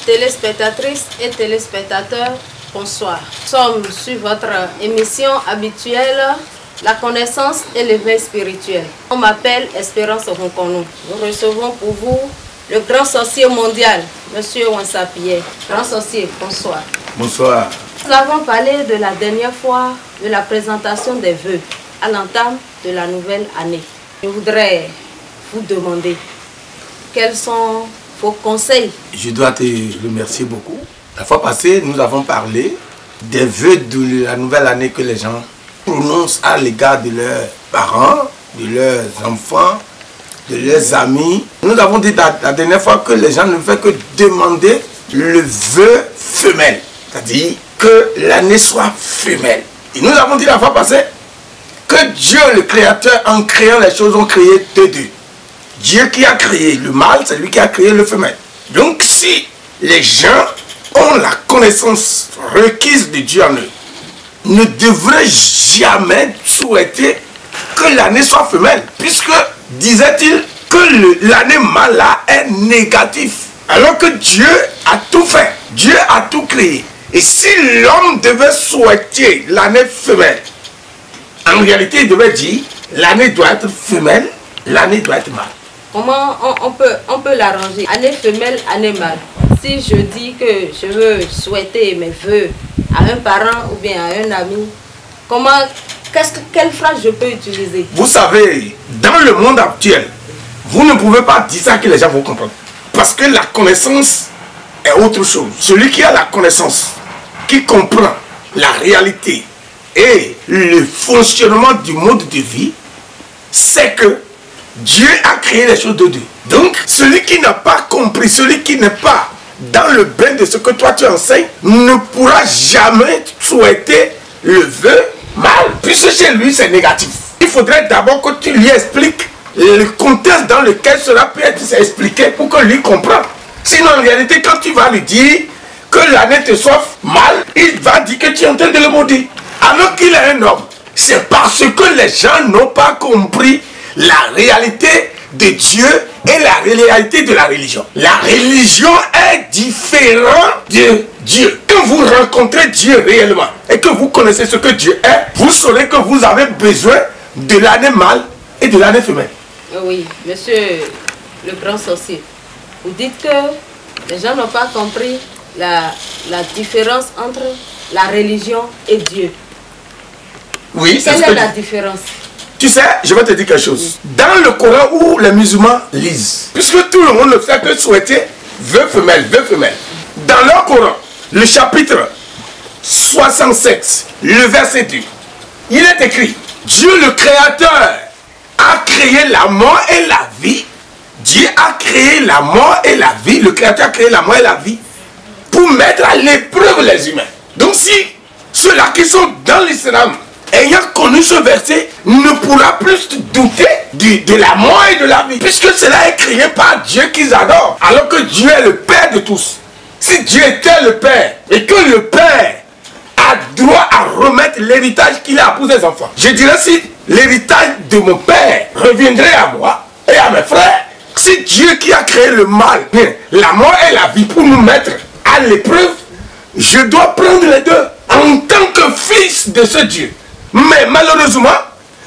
Téléspectatrices et téléspectateurs, bonsoir. Nous sommes sur votre émission habituelle, la connaissance et l'éveil spirituel. On m'appelle Espérance Ronkonou. Nous recevons pour vous le grand sorcier mondial, Monsieur Wansapie. Grand sorcier, bonsoir. Bonsoir. Nous avons parlé de la dernière fois de la présentation des vœux à l'entame de la nouvelle année. Je voudrais vous demander quels sont vos conseils. Je dois te remercier beaucoup. La fois passée, nous avons parlé des vœux de la nouvelle année que les gens prononcent à l'égard de leurs parents, de leurs enfants, de leurs amis. Nous avons dit la dernière fois que les gens ne font que demander le vœu femelle, c'est-à-dire que l'année soit femelle. Et nous avons dit la fois passée que Dieu, le Créateur, en créant les choses, ont créé deux. Dieu qui a créé le mâle, c'est lui qui a créé le femelle. Donc si les gens ont la connaissance requise de Dieu en eux, ne devraient jamais souhaiter que l'année soit femelle, puisque, disait-il, que l'année mâle là est négatif. Alors que Dieu a tout fait, Dieu a tout créé. Et si l'homme devait souhaiter l'année femelle, en réalité il devait dire, l'année doit être femelle, l'année doit être mâle. Comment on peut l'arranger? Année femelle, année mâle. Si je dis que je veux souhaiter mes vœux à un parent ou bien à un ami, quelle phrase je peux utiliser? Vous savez, dans le monde actuel, vous ne pouvez pas dire ça que les gens vont comprendre. Parce que la connaissance est autre chose. Celui qui a la connaissance, qui comprend la réalité et le fonctionnement du mode de vie, c'est que Dieu a créé les choses de Dieu. Donc, celui qui n'a pas compris, celui qui n'est pas dans le bain de ce que toi tu enseignes, ne pourra jamais souhaiter le vœu mal, puisque chez lui c'est négatif. Il faudrait d'abord que tu lui expliques le contexte dans lequel cela peut être expliqué pour que lui comprenne. Sinon, en réalité, quand tu vas lui dire que l'année te soit mal, il va dire que tu es en train de le maudire. Alors qu'il est un homme. C'est parce que les gens n'ont pas compris la réalité de Dieu et la réalité de la religion. La religion est différente de Dieu. Quand vous rencontrez Dieu réellement et que vous connaissez ce que Dieu est, vous saurez que vous avez besoin de l'année mâle et de l'année femelle. Oui, monsieur le grand sorcier, vous dites que les gens n'ont pas compris la différence entre la religion et Dieu. Oui, c'est Quelle est la différence? Tu sais, je vais te dire quelque chose. Dans le Coran où les musulmans lisent, puisque tout le monde ne fait que souhaiter vœu femelle, vœu femelle. Dans leur Coran, le chapitre 67, le verset 2, il est écrit, Dieu le Créateur a créé la mort et la vie. Dieu a créé la mort et la vie. Le Créateur a créé la mort et la vie pour mettre à l'épreuve les humains. Donc si ceux-là qui sont dans l'islam, ayant connu ce verset, ne pourra plus douter de la mort et de la vie. Puisque cela est créé par Dieu qu'ils adorent. Alors que Dieu est le Père de tous. Si Dieu était le Père et que le Père a droit à remettre l'héritage qu'il a pour ses enfants, je dirais si l'héritage de mon Père reviendrait à moi et à mes frères, si Dieu qui a créé le mal, la mort et la vie pour nous mettre à l'épreuve, je dois prendre les deux en tant que fils de ce Dieu. Mais malheureusement,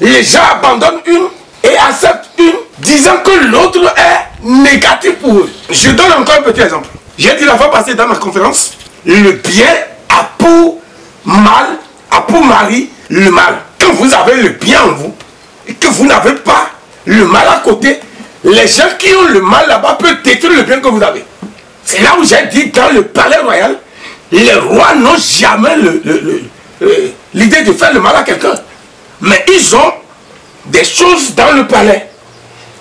les gens abandonnent une et acceptent une, disant que l'autre est négatif pour eux. Je donne encore un petit exemple. J'ai dit la fois passée dans ma conférence, le bien a pour mal, a pour mari le mal. Quand vous avez le bien en vous et que vous n'avez pas le mal à côté, les gens qui ont le mal là-bas peuvent détruire le bien que vous avez. C'est là où j'ai dit dans le palais royal, les rois n'ont jamais l'idée de faire le mal à quelqu'un. Mais ils ont des choses dans le palais.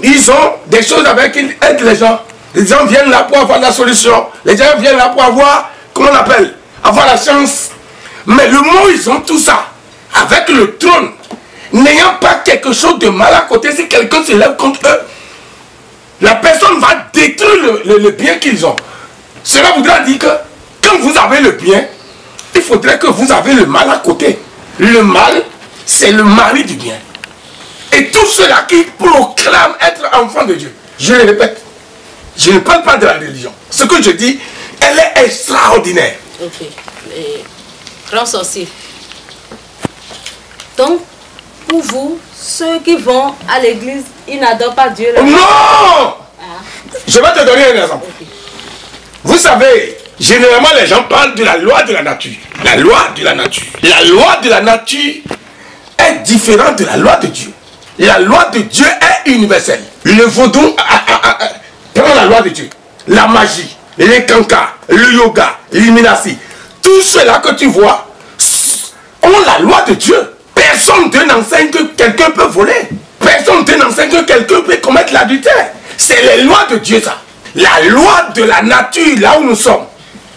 Ils ont des choses avec qui ils aident les gens. Les gens viennent là pour avoir la solution. Les gens viennent là pour avoir, comment on appelle, avoir la chance. Mais le moment où ils ont tout ça, avec le trône, n'ayant pas quelque chose de mal à côté, si quelqu'un se lève contre eux, la personne va détruire le bien qu'ils ont. Cela voudra dire que quand vous avez le bien, il faudrait que vous avez le mal à côté. Le mal, c'est le mari du bien. Et tous ceux-là qui proclament être enfants de Dieu, je le répète, je ne parle pas de la religion. Ce que je dis est Elle est extraordinaire. Ok. Les grands sorciers. Donc, pour vous, ceux qui vont à l'église, ils n'adorent pas Dieu. Là. Non! Ah. Je vais te donner un exemple. Okay. Vous savez, généralement les gens parlent de la loi de la nature. La loi de la nature. La loi de la nature est différente de la loi de Dieu. La loi de Dieu est universelle. Le vaudou prend la loi de Dieu. La magie, les cancans, le yoga, l'illumination. Tout cela que tu vois ont la loi de Dieu. Personne n'enseigne que quelqu'un peut voler. Personne n'enseigne que quelqu'un peut commettre l'adultère. C'est les lois de Dieu ça. La loi de la nature, là où nous sommes.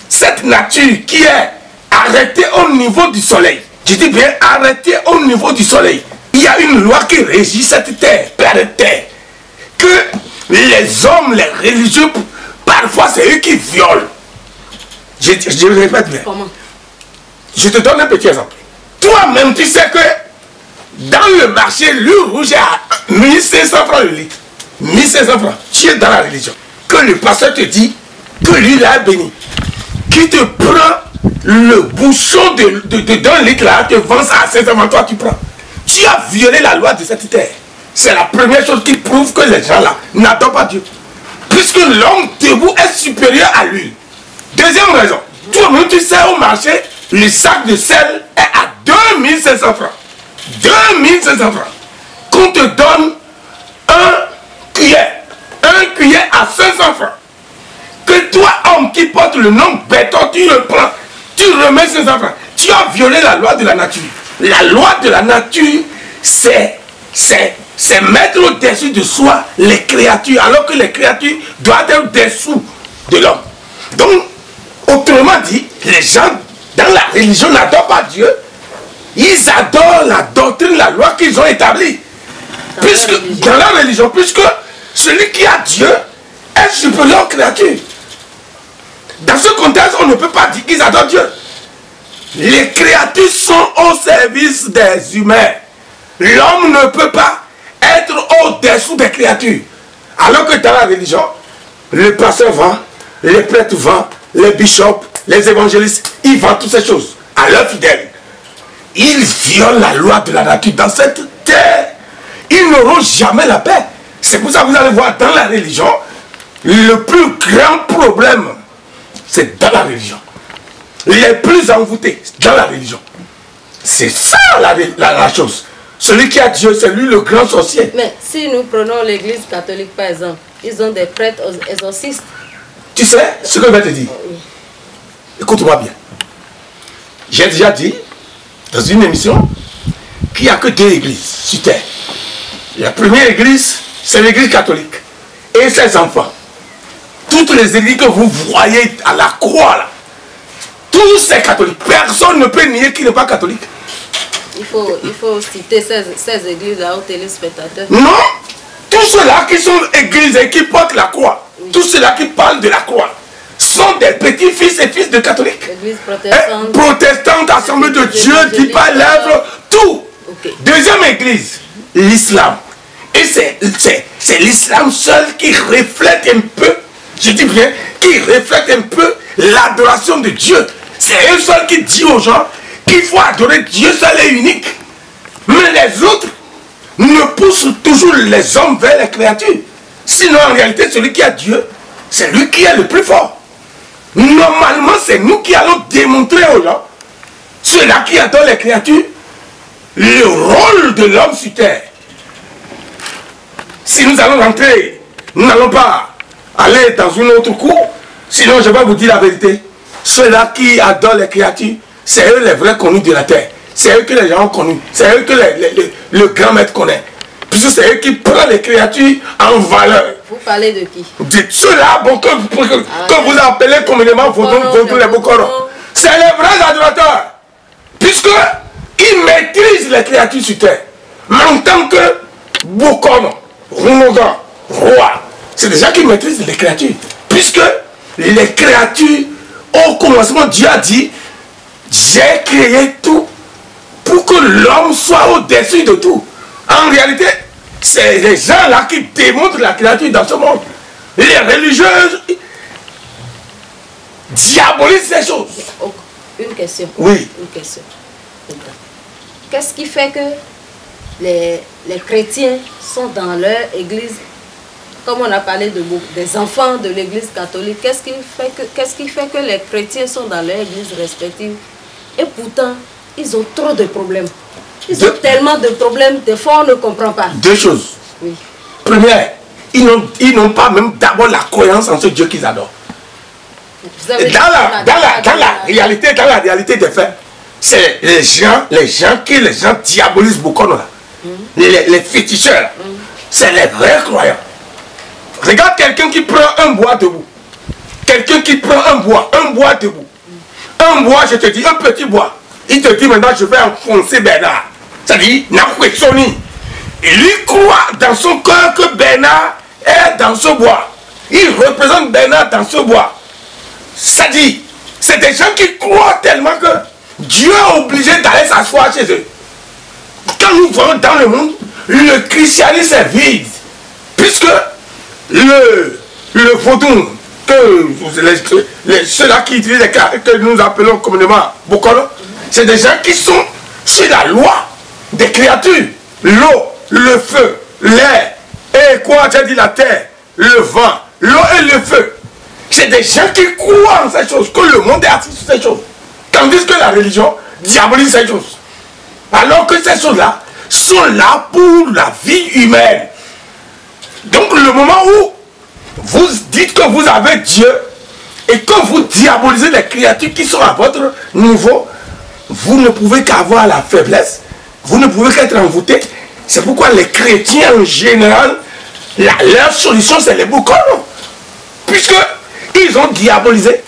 Cette nature qui est arrêtée au niveau du soleil. Je dis bien arrêtée au niveau du soleil. Il y a une loi qui régit cette terre, planète Terre. Que les hommes, les religieux, parfois c'est eux qui violent. Je répète bien. Comment? Je te donne un petit exemple. Toi-même, tu sais que dans le marché, l'huile rouge est à 1500 francs le litre. 1500 francs. Tu es dans la religion. Que le pasteur te dit que l'huile est bénie. Qui te prend le bouchon d'un litre là, te vend ça à 500 francs, toi tu prends. Tu as violé la loi de cette terre. C'est la première chose qui prouve que les gens là n'adorent pas Dieu. Puisque l'homme debout est supérieur à l'huile. Deuxième raison. Toi-même, tu sais au marché, le sac de sel est à 2500 francs. 2500 francs. Qu'on te donne un cuillère à 500 francs. Que toi, homme qui porte le nom béton, tu le prends, tu remets 500 francs. Tu as violé la loi de la nature. La loi de la nature, c'est mettre au-dessus de soi les créatures, alors que les créatures doivent être au-dessous de l'homme. Donc, autrement dit, les gens dans la religion n'adorent pas Dieu. Ils adorent la doctrine, la loi qu'ils ont établie. Dans la religion, puisque celui qui a Dieu est supérieur aux créatures. Dans ce contexte, on ne peut pas dire qu'ils adorent Dieu. Les créatures sont au service des humains. L'homme ne peut pas être au-dessous des créatures. Alors que dans la religion, le pasteur vend, les prêtres vendent, les bishops, les évangélistes, ils vendent toutes ces choses à leurs fidèles. Ils violent la loi de la nature dans cette terre. Ils n'auront jamais la paix. C'est pour ça que vous allez voir dans la religion, le plus grand problème, c'est dans la religion. Les plus envoûtés, dans la religion. C'est ça la chose. Celui qui a Dieu, c'est lui le grand sorcier. Mais si nous prenons l'église catholique par exemple, ils ont des prêtres exorcistes. Tu sais ce que je vais te dire? Oui. Écoute-moi bien. J'ai déjà dit dans une émission qu'il n'y a que deux églises sur terre. La première église, c'est l'église catholique. Et ses enfants. Toutes les églises que vous voyez à la croix là, tous ces catholiques. Personne ne peut nier qu'il n'est pas catholique. Il faut citer ces églises-là aux téléspectateurs. Non! Tous ceux-là qui sont églises et qui portent la croix, oui. Tous ceux-là qui parlent de la croix, sont des petits-fils et fils de catholiques. L'église protestante. Protestante, assemblée de Dieu, qui parle lèvres, tout. Okay. Deuxième église, l'islam. Et c'est l'islam seul qui reflète un peu, je dis bien, qui reflète un peu l'adoration de Dieu. C'est eux seuls qui disent aux gens qu'il faut adorer Dieu seul et unique. Mais les autres ne poussent toujours les hommes vers les créatures. Sinon, en réalité, celui qui a Dieu, c'est lui qui est le plus fort. Normalement, c'est nous qui allons démontrer aux gens, ceux-là qui adorent les créatures, le rôle de l'homme sur terre. Si nous allons rentrer, nous n'allons pas aller dans une autre cour. Sinon, je vais vous dire la vérité. Ceux-là qui adorent les créatures, c'est eux les vrais connus de la terre. C'est eux que les gens ont connus. C'est eux que le grand maître connaît. Puisque c'est eux qui prennent les créatures en valeur. Vous parlez de qui? De ceux-là bon, que vous appelez communément vaudou les Bokoro. C'est les vrais adorateurs. Puisqu'ils maîtrisent les créatures sur terre. Mais en tant que Bokono, Runoga, Roi, c'est des gens qui maîtrisent les créatures. Puisque les créatures, au commencement, Dieu a dit, j'ai créé tout pour que l'homme soit au-dessus de tout. En réalité, c'est les gens là qui démontrent la créature dans ce monde. Les religieuses diabolisent ces choses. Oh, une question. Oui. Une question. Qu'est-ce qui fait que les chrétiens sont dans leur église, comme on a parlé des enfants de l'église catholique, qu'est-ce qui fait que les chrétiens sont dans leur église respective et pourtant ils ont trop de problèmes. Ils ont tellement de problèmes, des fois on ne comprend pas. Deux choses. Oui. Première, ils n'ont pas même d'abord la croyance en ce Dieu qu'ils adorent. Dans la réalité des faits, c'est les gens qui diabolisent beaucoup là. Les féticheurs, c'est les vrais croyants. Regarde quelqu'un qui prend un bois debout. Quelqu'un qui prend un bois debout. Un bois, je te dis, un petit bois. Il te dit maintenant, je vais enfoncer Bernard. C'est-à-dire, il lui croit dans son cœur que Bernard est dans ce bois. Il représente Bernard dans ce bois. C'est-à-dire, c'est des gens qui croient tellement que Dieu est obligé d'aller s'asseoir chez eux. Quand nous voyons dans le monde, le christianisme est vide. Puisque le vaudou, ceux-là qui utilisent les cas que nous appelons communément Bokolo, c'est des gens qui sont sur la loi des créatures. L'eau, le feu, l'air, et quoi, j'ai dit la terre, le vent, l'eau et le feu. C'est des gens qui croient en ces choses, que le monde est assis sur ces choses. Tandis que la religion diabolise ces choses. Alors que ces choses-là sont là pour la vie humaine. Donc le moment où vous dites que vous avez Dieu et que vous diabolisez les créatures qui sont à votre niveau, vous ne pouvez qu'avoir la faiblesse, vous ne pouvez qu'être envoûté. C'est pourquoi les chrétiens en général, leur solution c'est les boucons. Puisque ils ont diabolisé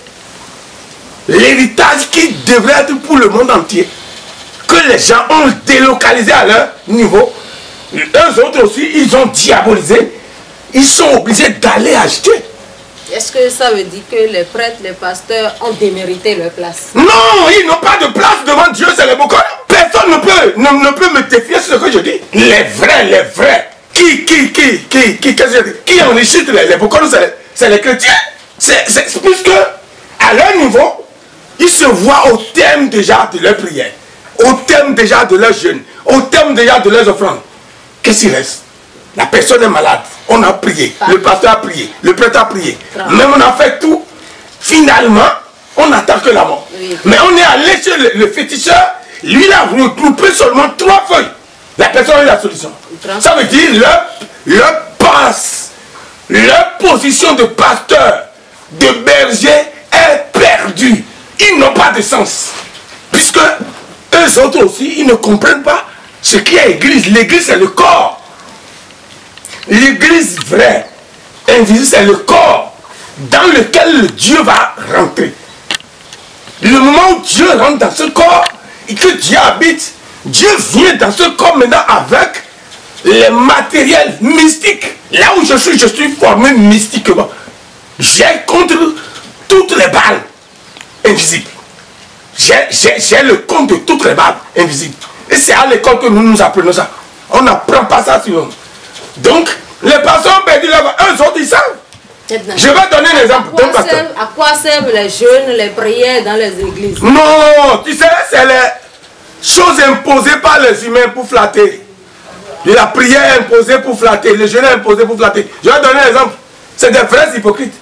l'héritage qui devrait être pour le monde entier, que les gens ont délocalisé à leur niveau. Eux autres aussi, ils ont diabolisé. Ils sont obligés d'aller acheter. Est-ce que ça veut dire que les prêtres, les pasteurs ont démérité leur place? Non, ils n'ont pas de place devant Dieu, c'est les bocaux. Personne ne peut me défier ce que je dis. Les vrais, qui enrichissent les bocaux, c'est les chrétiens. C'est puisque, à leur niveau, ils se voient au thème déjà de leur prière, au thème déjà de leur jeûne, au thème déjà de leurs offrandes. Qu'est-ce qu'il reste? La personne est malade, on a prié, le pasteur a prié, le prêtre a prié, même on a fait tout, finalement, on n'attend que la mort. Oui. Mais on est allé chez le féticheur, lui il a regroupé seulement 3 feuilles. La personne a eu la solution. Ça veut dire leur position de pasteur, de berger est perdue. Ils n'ont pas de sens. Puisque eux autres aussi, ils ne comprennent pas ce qu'est l'église. L'église c'est le corps. L'église vraie, invisible, c'est le corps dans lequel le Dieu va rentrer. Le moment où Dieu rentre dans ce corps et que Dieu habite, Dieu vient dans ce corps maintenant avec les matériels mystiques. Là où je suis formé mystiquement. J'ai contre toutes les balles invisibles. J'ai le compte de toutes les balles invisibles. Et c'est à l'école que nous apprenons ça. On n'apprend pas ça sur nous. Donc, les pasteurs ont perdu là-bas. Eux autres, ils savent. Je vais donner un exemple. À quoi servent les jeûnes, les prières dans les églises? Non, tu sais, c'est les choses imposées par les humains pour flatter. La prière imposée pour flatter, le jeûne imposé pour flatter. Je vais donner un exemple. C'est des vrais hypocrites.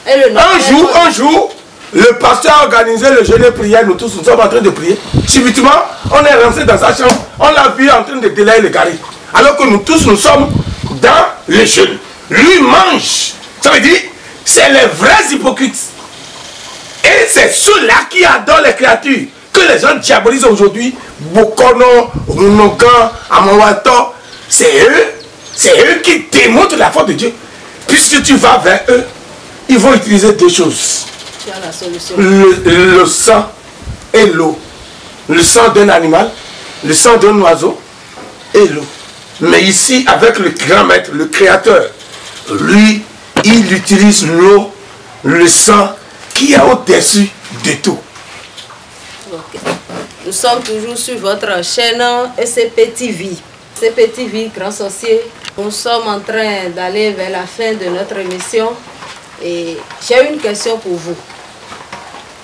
Un jour, le pasteur a organisé le jeûne et prière. Nous tous, nous sommes en train de prier. Subitement, on est rentré dans sa chambre. On l'a vu en train de délayer le gari. Alors que nous tous, nous sommes dans le jeûne. Lui mange. Ça veut dire, c'est les vrais hypocrites. Et c'est ceux-là qui adorent les créatures. Que les gens diabolisent aujourd'hui. Bokono, Runogan, Amawato. C'est eux qui démontrent la foi de Dieu. Puisque tu vas vers eux, ils vont utiliser 2 choses. Tu as la solution. Le sang et l'eau. Le sang d'un animal, le sang d'un oiseau et l'eau. Mais ici, avec le grand maître, le créateur, lui, il utilise l'eau, le sang qui est au-dessus de tout. Okay. Nous sommes toujours sur votre chaîne SCP-TV. SCP-TV, Grand Sorcier. Nous sommes en train d'aller vers la fin de notre émission. Et j'ai une question pour vous.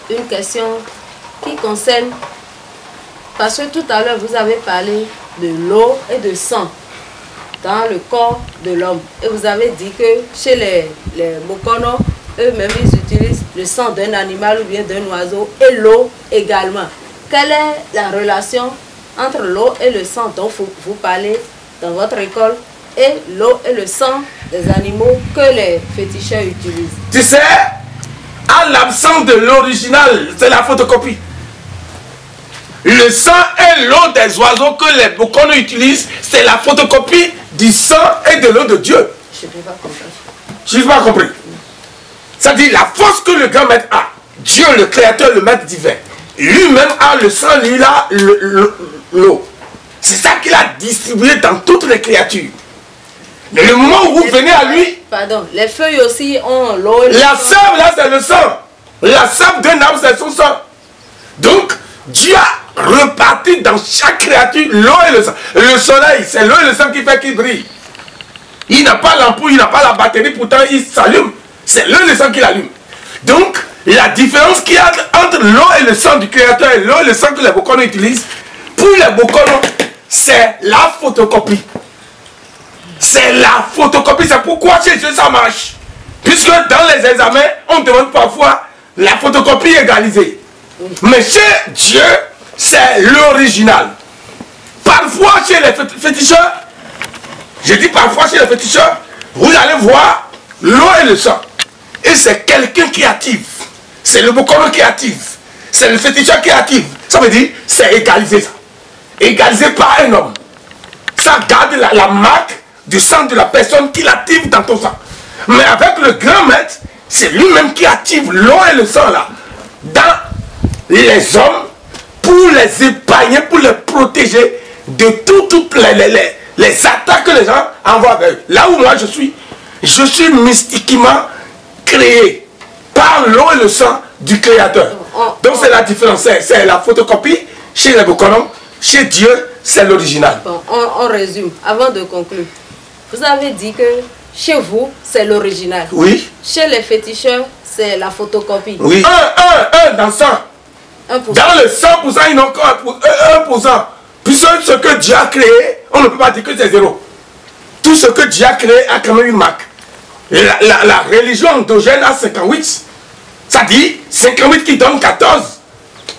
une question qui concerne, parce que tout à l'heure vous avez parlé de l'eau et de sang dans le corps de l'homme. Et vous avez dit que chez les Bokono, eux-mêmes, ils utilisent le sang d'un animal ou bien d'un oiseau et l'eau également. Quelle est la relation entre l'eau et le sang dont vous parlez dans votre école et l'eau et le sang des animaux que les féticheurs utilisent? Tu sais, à l'absence de l'original, c'est la photocopie. Le sang et l'eau des oiseaux que les Bokono utilisent, c'est la photocopie du sang et de l'eau de Dieu. Je n'ai pas compris. Je n'ai pas compris. Ça dit la force que le grand maître a, Dieu le créateur, le maître divin, lui-même a le sang, lui a l'eau. C'est ça qu'il a distribué dans toutes les créatures. Mais le moment où vous venez à lui... Pardon, les feuilles aussi ont l'eau. La sable, là, c'est le sang. La sable d'un arbre, c'est son sang. Donc, Dieu a reparti dans chaque créature l'eau et le sang. Le soleil, c'est l'eau et le sang qui fait qu'il brille. Il n'a pas l'ampoule, il n'a pas la batterie, pourtant il s'allume. C'est l'eau et le sang qui l'allume. Donc, la différence qu'il y a entre l'eau et le sang du créateur et l'eau et le sang que les Bokono utilisent, pour les Bokono, c'est la photocopie. C'est la photocopie. C'est pourquoi chez Dieu ça marche. Puisque dans les examens, on demande parfois la photocopie égalisée. Mais chez Dieu, c'est l'original. Parfois chez les féticheurs, je dis parfois chez les féticheurs, vous allez voir l'eau et le sang. Et c'est quelqu'un qui active. C'est le Bokono qui active. C'est le féticheur qui active. Ça veut dire, c'est égalisé ça. Égalisé par un homme. Ça garde la marque du sang de la personne qui l'active dans ton sang. Mais avec le grand maître, c'est lui-même qui active l'eau et le sang là. Dans les hommes, pour les épargner, pour les protéger de toutes les attaques que les gens envoient vers eux. Là où moi je suis mystiquement créé par l'eau et le sang du créateur. Donc c'est la différence, c'est la photocopie chez les Bokono, chez Dieu c'est l'original. Bon, on résume, avant de conclure. Vous avez dit que chez vous c'est l'original. Oui. Chez les féticheurs c'est la photocopie. Oui. Dans le sang. 1%. Dans le 100%, ils n'ont que 1%. Puisque ce que Dieu a créé, on ne peut pas dire que c'est zéro. Tout ce que Dieu a créé a quand même une marque. La religion endogène a 58. Ça dit 58 qui donne 14.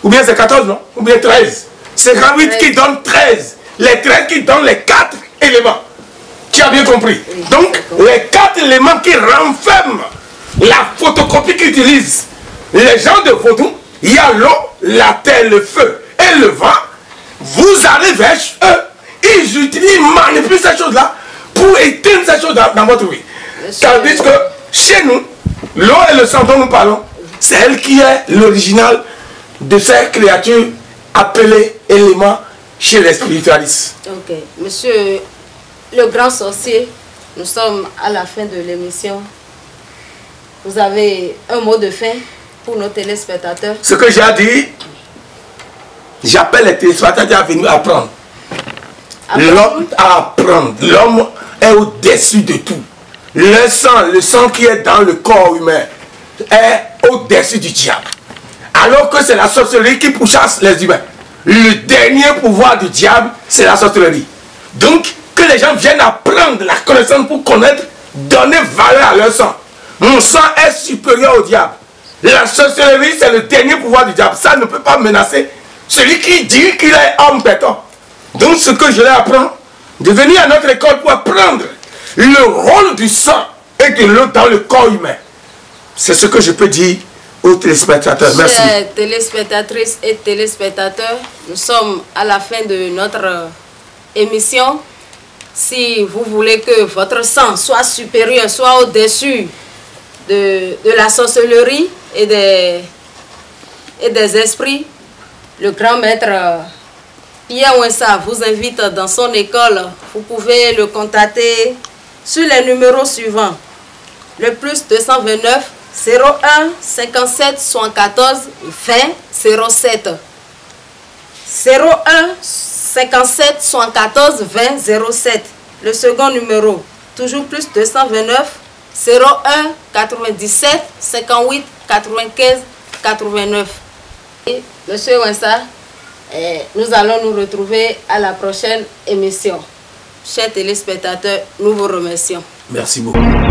Ou bien c'est 14, non? Ou bien 13. 58 qui donne 13. Les 13 qui donnent les 4 éléments. Tu as bien compris? Oui, donc, les 4 éléments qui renferment la photocopie qu'utilisent les gens de Vaudou, il y a l'eau, la terre, le feu et le vent. Vous allez vers eux. Ils utilisent, manipulent ces choses-là pour éteindre ces choses-là dans votre vie. Tandis que chez nous, l'eau et le sang dont nous parlons, c'est elle qui est l'original de ces créatures appelées éléments chez les spiritualistes. Ok. Monsieur le grand sorcier, nous sommes à la fin de l'émission. Vous avez un mot de fin pour nos téléspectateurs? Ce que j'ai dit, j'appelle les téléspectateurs à venir apprendre. L'homme à apprendre. L'homme est au-dessus de tout. Le sang qui est dans le corps humain est au-dessus du diable. Alors que c'est la sorcellerie qui pourchasse les humains. Le dernier pouvoir du diable, c'est la sorcellerie. Donc, que les gens viennent apprendre la connaissance pour connaître, donner valeur à leur sang. Mon sang est supérieur au diable. La sorcellerie, c'est le dernier pouvoir du diable. Ça ne peut pas menacer celui qui dit qu'il est homme béton. Donc, ce que je leur apprends, de venir à notre école pour apprendre le rôle du sang et de l'eau dans le corps humain. C'est ce que je peux dire aux téléspectateurs. Merci. Chers téléspectatrices et téléspectateurs, nous sommes à la fin de notre émission. Si vous voulez que votre sang soit supérieur, soit au-dessus de la sorcellerie et des esprits, le grand maître Pierre Ouinsa vous invite dans son école. Vous pouvez le contacter sur les numéros suivants. Le plus 229 01 57 74 20 07. 01 57 74 20 07. Le second numéro, toujours plus 229 01 97 58 95 89. Monsieur Wensa, nous allons nous retrouver à la prochaine émission. Chers téléspectateurs, nous vous remercions. Merci beaucoup.